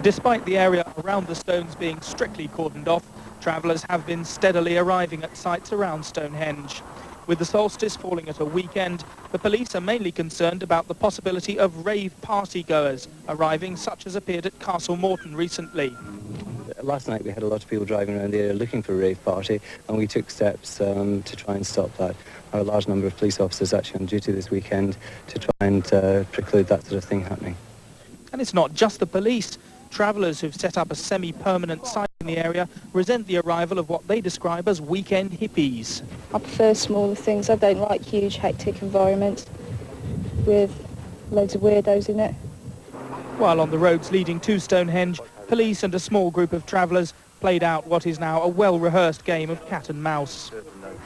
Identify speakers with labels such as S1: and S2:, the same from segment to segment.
S1: Despite the area around the stones being strictly cordoned off, travellers have been steadily arriving at sites around Stonehenge. With the solstice falling at a weekend, the police are mainly concerned about the possibility of rave party-goers arriving, such as appeared at Castle Morton recently.
S2: Last night we had a lot of people driving around the area looking for a rave party, and we took steps to try and stop that. There are a large number of police officers actually on duty this weekend to try and preclude that sort of thing happening.
S1: And it's not just the police. Travellers who've set up a semi-permanent site in the area resent the arrival of what they describe as weekend hippies.
S3: I prefer smaller things. I don't like huge, hectic environments with loads of weirdos in it.
S1: While on the roads leading to Stonehenge, police and a small group of travellers played out what is now a well-rehearsed game of cat and mouse.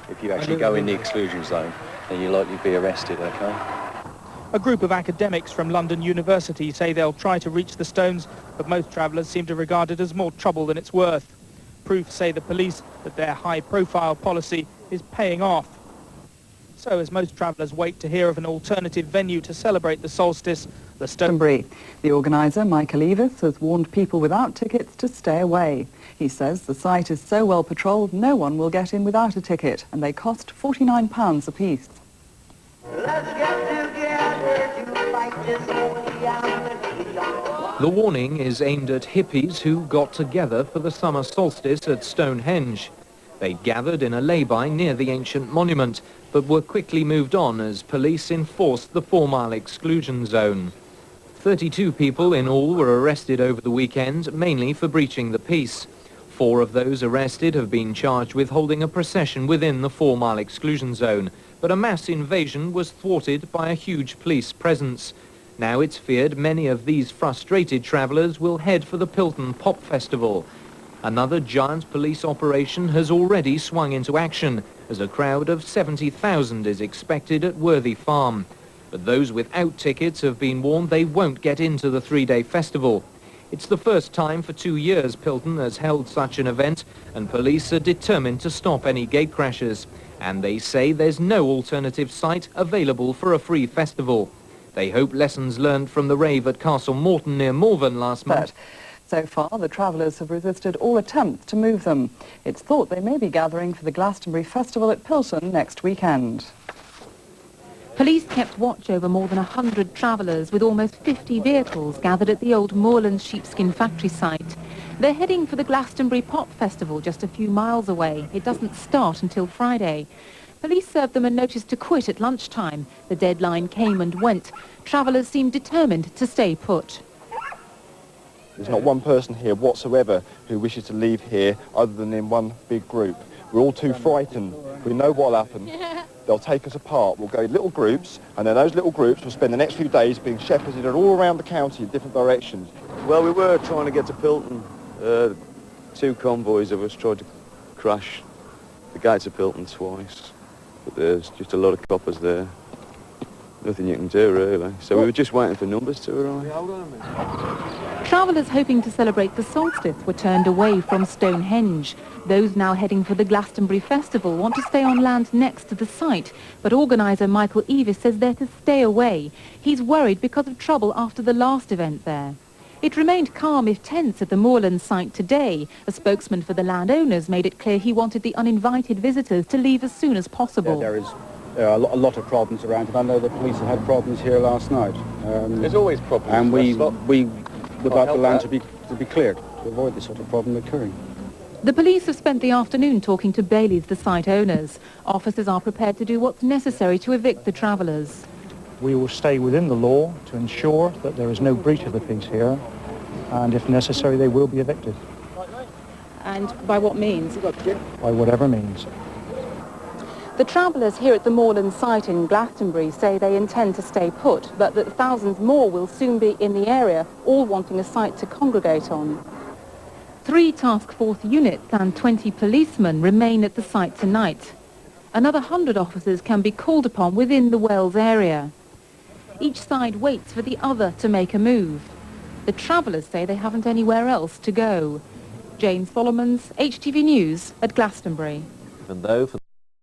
S4: If you actually go in the exclusion zone, then you'll likely be arrested, OK?
S1: A group of academics from London University say they'll try to reach the stones, but most travellers seem to regard it as more trouble than it's worth. Proof, say the police, that their high-profile policy is paying off. So as most travellers wait to hear of an alternative venue to celebrate the solstice, the
S5: Glastonbury. The organiser, Michael Evis, has warned people without tickets to stay away. He says the site is so well patrolled no one will get in without a ticket, and they cost £49 apiece.
S6: The warning is aimed at hippies who got together for the summer solstice at Stonehenge. They gathered in a lay-by near the ancient monument, but were quickly moved on as police enforced the 4-mile exclusion zone. 32 people in all were arrested over the weekend, mainly for breaching the peace. 4 of those arrested have been charged with holding a procession within the 4-mile exclusion zone, but a mass invasion was thwarted by a huge police presence. Now it's feared many of these frustrated travellers will head for the Pilton Pop Festival. Another giant police operation has already swung into action, as a crowd of 70,000 is expected at Worthy Farm. But those without tickets have been warned they won't get into the 3-day festival. It's the first time for 2 years Pilton has held such an event, and police are determined to stop any gatecrashers. And they say there's no alternative site available for a free festival. They hope lessons learned from the rave at Castle Morton near Malvern last month.
S5: So far, the travellers have resisted all attempts to move them. It's thought they may be gathering for the Glastonbury Festival at Pilton next weekend.
S7: Police kept watch over more than 100 travellers, with almost 50 vehicles gathered at the old Moorlands sheepskin factory site. They're heading for the Glastonbury Pop Festival just a few miles away. It doesn't start until Friday. Police served them a notice to quit at lunchtime. The deadline came and went. Travellers seemed determined to stay put.
S8: There's not one person here whatsoever who wishes to leave here other than in one big group. We're all too frightened. We know what'll happen. They'll take us apart. We'll go in little groups, and then those little groups will spend the next few days being shepherded all around the county in different directions.
S4: Well, we were trying to get to Pilton. 2 convoys of us tried to crash the gates of Pilton twice, but there's just a lot of coppers there. Nothing you can do, really. So we were just waiting for numbers to arrive.
S7: Travellers hoping to celebrate the solstice were turned away from Stonehenge. Those now heading for the Glastonbury Festival want to stay on land next to the site, but organiser Michael Evis says they're to stay away. He's worried because of trouble after the last event there. It remained calm if tense at the Moorlands site today. A spokesman for the landowners made it clear he wanted the uninvited visitors to leave as soon as possible.
S9: There are a lot of problems around, and I know the police have had problems here last night.
S4: There's always problems.
S9: And we would like the land to be cleared to avoid this sort of problem occurring.
S7: The police have spent the afternoon talking to Baileys, the site owners. Officers are prepared to do what's necessary to evict the travellers.
S10: We will stay within the law to ensure that there is no breach of the peace here, and if necessary they will be evicted.
S7: And by what means?
S10: By whatever means.
S7: The travellers here at the Moorlands site in Glastonbury say they intend to stay put, but that thousands more will soon be in the area, all wanting a site to congregate on. 3 task force units and 20 policemen remain at the site tonight. Another 100 officers can be called upon within the Wells area. Each side waits for the other to make a move. The travellers say they haven't anywhere else to go. Jane Solomons, HTV News at Glastonbury.
S11: Even though for